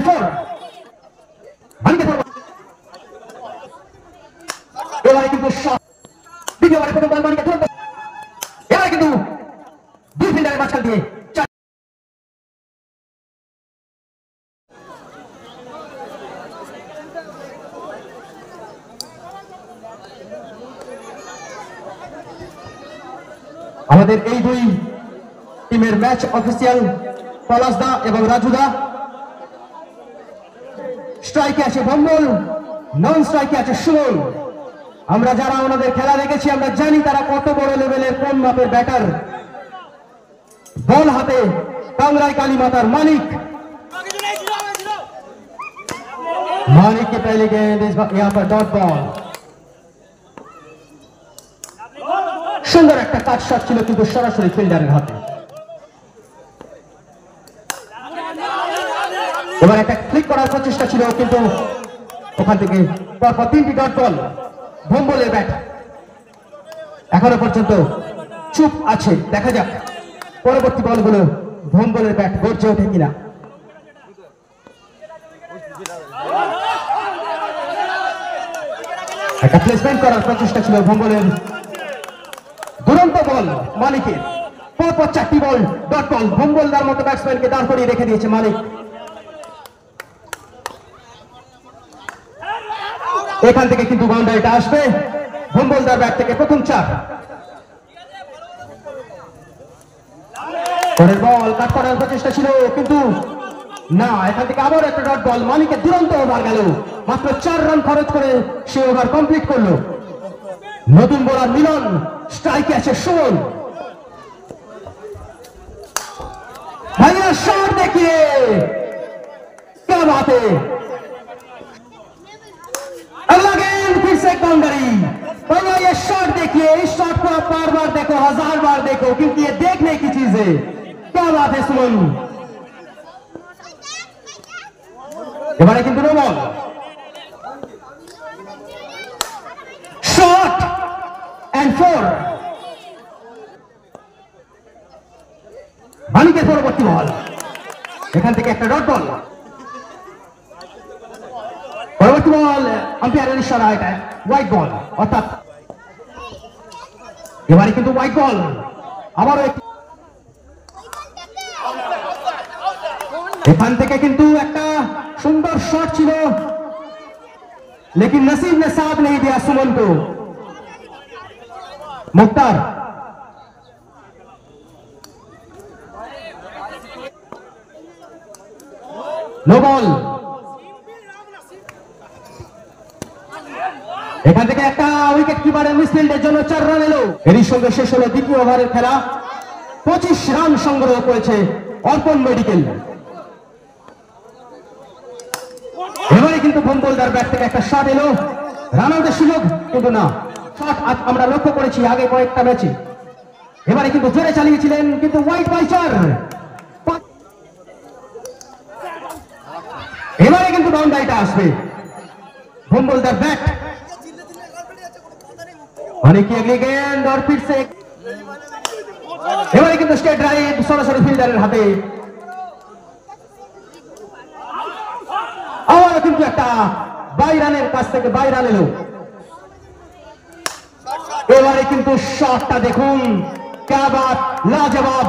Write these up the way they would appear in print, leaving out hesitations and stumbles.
4 এবারে কিন্তু শট দ্বিতীয়বারে প্রথম বল মানিকে ধরতে এবারে কিন্তু দুই ফিল্ডারের মাঝখান দিয়ে আমাদের এই দুই টিমের ম্যাচ অফিসিয়াল পলাশ দা এবং রাজু দা। স্ট্রাইকে আছে ভম্বল, নন স্ট্রাইকে আছে সুমন। আমরা যারা ওনাদের খেলা দেখেছি আমরা জানি তারা কত বড় লেভেলের কোন মাপের ব্যাটার। বল হাতে कांगराई काली मातार मालिक के पहले गेंद यहाँ पर डॉट बॉल। सुंदर एक काट शट छिलो किन्तु सरासरि फिल्डारेर हाथे। এবার একটা ক্লিক করার প্রচেষ্টা ছিল কিন্তু ওখান থেকে পরপর তিনটি ডট বল। ভম্বলের ব্যাট এখনো পর্যন্ত চুপ আছে, দেখা যাক পরবর্তী বলগুলো ভম্বলের ব্যাট গর্জে ওঠে কিনা। একটা প্লেসমেন্ট করার প্রচেষ্টা ছিল ভম্বলের, দুরন্ত বল মালিকের, পরপর চারটি বল ডট বল। ভম্বলদার মতো ব্যাটসম্যানকে দাঁড় করিয়ে রেখে দিয়েছে মালিক। এখান থেকে কিন্তু বাউন্ডারিটা আসবে ভম্বলদার ব্যাট থেকে প্রথম চার। পরের বল কাট করার প্রচেষ্টা ছিল কিন্তু না, এখান থেকে আবার একটা ডট বল। মালিকের দুরন্ত ওভার গেল, মাত্র 4 রান খরচ করে সে ওভার কমপ্লিট করলো। নতুন বোলার মিলন, স্ট্রাইকে আছে সুমন। ভাইয়া শট দেখিয়ে क्या बात है, अगला गेंद फिर से बाउंड्री। भैया ये शॉट देखिए, इस शॉट को आप बार बार देखो, 1000 बार देखो, क्योंकि ये देखने की चीज है। क्या बात है सुमन। এবারে কিন্তু নো বল, শট এন্ড 4। মালিকের পরবর্তী বল, এখান থেকে একটা ডট বল। পরবর্তী বল আম্পায়ারের ইশারা, এটা হোয়াইট বল, অর্থাৎ এবারে কিন্তু হোয়াইট বল। আবারও এখান থেকে কিন্তু একটা সুন্দর শট ছিল, लेकिन नसीब ने साथ नहीं दिया सुमन को। Mukhtar no ball. এখান থেকে একটা উইকেট কিপারের মিসফিল্ডের জন্য 4 রান এলো। এরই সঙ্গে শেষ হলো দ্বিতীয় ওভারের খেলা। 25 রান সংগ্রহ করেছে অর্পণ মেডিকেল। এবারে কিন্তু ভম্বলদার ব্যাট থেকে একটা শট এলো, রান আউটের সুযোগ কিন্তু না। শট আমরা লক্ষ্য করেছি আগে কয়েকটা ম্যাচে। এবারে কিন্তু জোরে চালিয়েছিলেন কিন্তু হোয়াইট বাই 4। এবারে কিন্তু বাউন্ডারিটা আসবে ভম্বলদার ব্যাট। অনেক এগিয়ে গেন্দ আর फिर से এবারে কিন্তু স্ট্রেট ড্রাইভ সরাসরি ফিল্ডারের হাতে। আবার কিন্তু একটা 22 রানের কাছ থেকে 22 রান এলো। এবারে কিন্তু শটটা দেখুন, क्या बात, लाजवाब।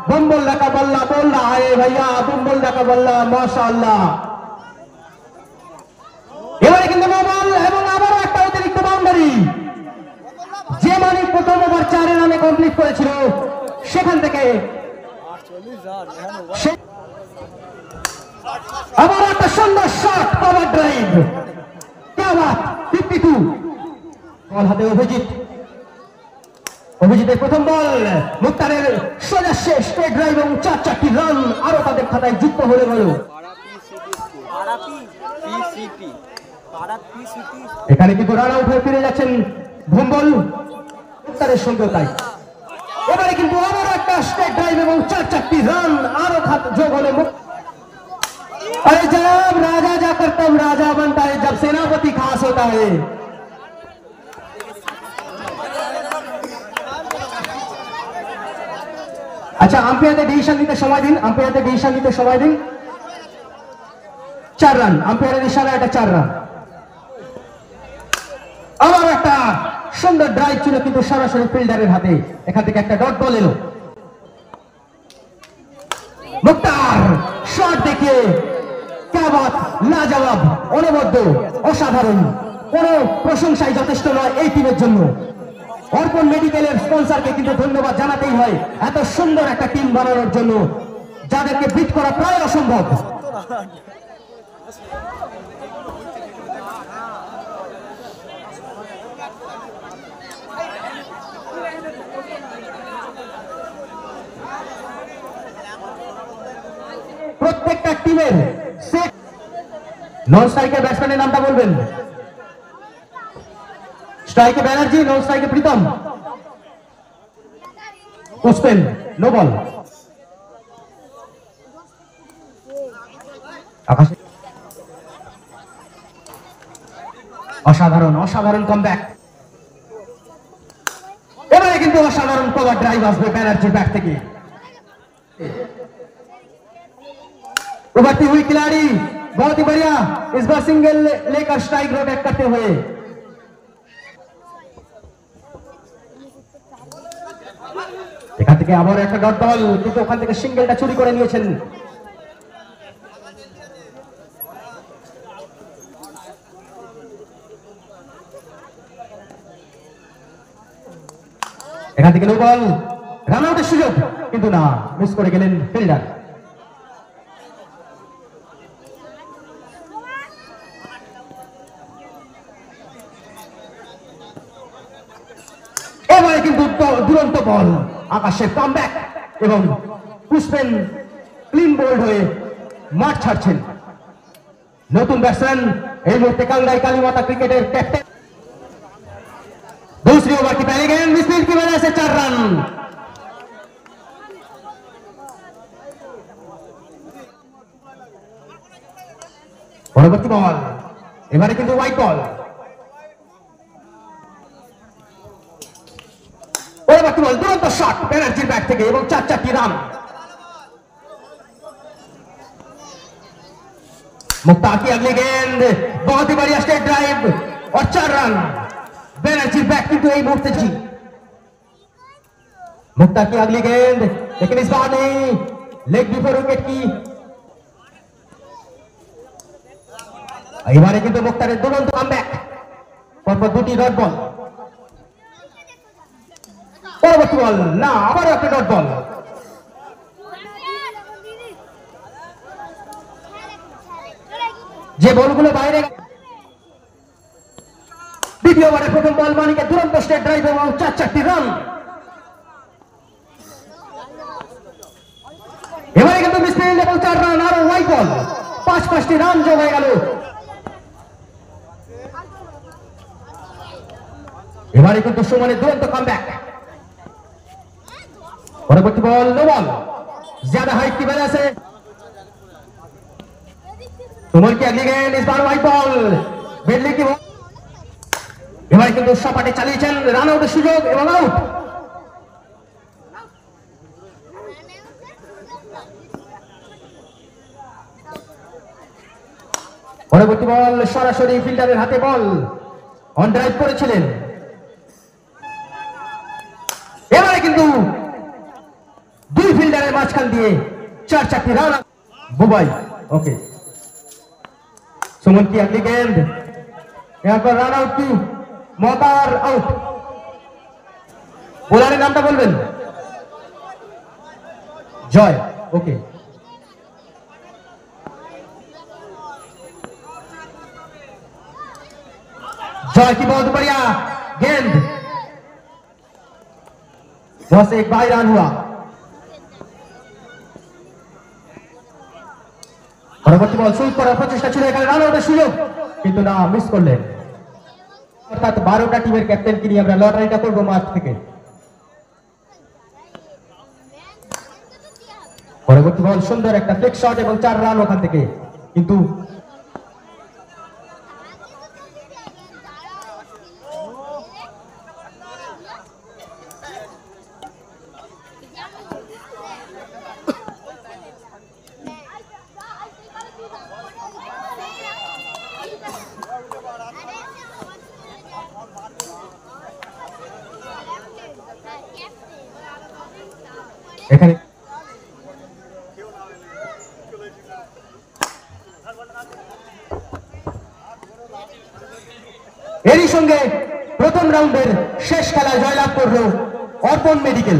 भम्बोल्दा का बल्ला बोल रहा है भैया, भम्बोल्दा का बल्ला माशाअल्लाह। এবারে কিন্তু নো বল এবং আবারও একটা অতিরিক্ত বাউন্ডারি। যে মালিক প্রথম ওভার 4 রানে কমপ্লিট করেছিল সেখান থেকে আবার একটা সুন্দর শট, পাওয়ার ড্রাইভ, क्या बात, 52। বল হাতে অভিজিৎ, অভিজিতের প্রথম বল, মুক্তারের সোজা শেষ স্ট্রেট ড্রাইভ এবং 4টি রান আরো তাদের খাতায় যুক্ত হয়ে গেল। এখানে কিন্তু রান আউট হয়ে ফিরে যাচ্ছেন ভম্বল, মুক্তারের সঙ্গেও তাই। এবারে কিন্তু আবার একটা স্ট্রেট ড্রাইভ এবং 4টি রান আরো যোগ হলে। अरे जब राजा जाकर तब राजा बनता है, जब सेनापति खास होता है। আচ্ছা আম্পায়ারদের ডিসিশন নিতে সময় দিন, আম্পায়ারদের ডিসিশন নিতে সময় দিন। 4 রান, আম্পায়ারের ইশারা এটা 4 রান। আবার একটা সুন্দর ড্রাইভ ছিল কিন্তু সরাসরি ফিল্ডারের হাতে, এখান থেকে একটা ডট বল এলো। মুক্তার শট দেখিয়ে কাবাত লাজবাব, অনবদ্য, অসাধারণ, কোন প্রশংসাই যথেষ্ট নয় এই টিমের জন্য। অর্পণ মেডিকেলের স্পন্সরকে কিন্তু ধন্যবাদ জানাতেই হয় এত সুন্দর একটা টিম বানানোর জন্য, যাদেরকে বিট করা প্রায় অসম্ভব। প্রত্যেকটা টিমের নন স্ট্রাইকের ব্যাটসম্যানের নামটা বলবেন। স্ট্রাইকে ব্যানার্জি, নন স্ট্রাইকে প্রীতম, পুষ্পেন, নো বল। আকাশে অসাধারণ অসাধারণ কামব্যাক। এবারে কিন্তু অসাধারণ কভার ড্রাইভ আসবে ব্যানার্জির ব্যাট থেকে। उभरती हुई खिलाड़ी बहुत ही बढ़िया, इस बार सिंगल लेकर स्ट्राइक रोटेट करते हुए এখান থেকে আবার একটা ডট বল, কিন্তু ওখান থেকে সিঙ্গেলটা চুরি করে নিয়েছেন। এখান থেকে নো বল, রান আউটের সুযোগ, কিন্তু না, মিস করে গেলেন ফিল্ডার। এবারে কিন্তু দুরন্ত বল, আকাশের কামব্যাক, এবং পুষ্পেন ক্লিন বোল্ড হয়ে মাঠ ছাড়ছেন। নতুন ব্যাটসম্যান এই মুহূর্তে কাঙ্গাই কালীমাতা ক্রিকেটের ক্যাপ্টেন। दूसरी ओवर की पहली गेंद मिसफील्ड की वजह से 4 रन। পরবর্তী বল, এবারে কিন্তু হোয়াইট বল। পরবর্তী বল, দুরন্ত শট ব্যানার্জির ব্যাট থেকে এবং 4টি রান। मुख्तार की अगली गेंद, बहुत ही बढ़िया स्ट्रेट ड्राइव और 4 रन। बैनर्जी बैक किंतु यही मुहूर्ते जी। मुख्तार की अगली गेंद, लेकिन इस बार नहीं, लेग बिफोर विकेट की। এবারে কিন্তু মুক্তারের দুরন্ত কামব্যাক, পরপর 2টি ডট বল। পরবর্তী বল, না, আবারও একটা ডট বল। যে বলগুলো বাইরে, দ্বিতীয় ওভারে প্রথম বল মানিকে দুরন্ত স্ট্রেট ড্রাইভ এবং 4টি রান। এবারে কিন্তু মিসফিল্ড এবং 4 রান, আরো হোয়াইট বল, 5টি রান যোগ হয়ে গেল। এবারে কিন্তু সুমনের দুরন্ত কামব্যাক। পরবর্তী বল, নো বল, ज्यादा हाइट की वजह से। सुमन की अगली गेंद, इस बार व्हाइट बॉल, बेडली की। এবারে কিন্তু সপাটে চালিয়েছেন, রান আউটের সুযোগ এবং আউট। পরবর্তী বল সরাসরি ফিল্ডারের হাতে, বল অন ড্রাইভ করেছিলেন। এবারে কিন্তু দুই ফিল্ডারের মাঝখান দিয়ে 4টি রান। বুবাই, ओके। सुमन की अगली गेंद, यहां पर रन आउट की मोतार आउट। বোলারের নামটা বলবেন। জয়, ओके। जॉय की बहुत बढ़िया गेंद, वहां से एक बाई रन हुआ। পরবর্তী বল সুইপ করার প্রচেষ্টা ছিল, এখানে রান আউটের সুযোগ, কিন্তু না, মিস করলেন। অর্থাৎ 12টা টিমের ক্যাপ্টেনকে নিয়ে আমরা লটারিটা করবো মাঠ থেকে। পরবর্তী বল সুন্দর একটা ফ্লিক শট এবং 4 রান ওখান থেকে, কিন্তু এখানে এরই সঙ্গে প্রথম রাউন্ডের শেষ খেলায় জয়লাভ করল অর্পণ মেডিকেল।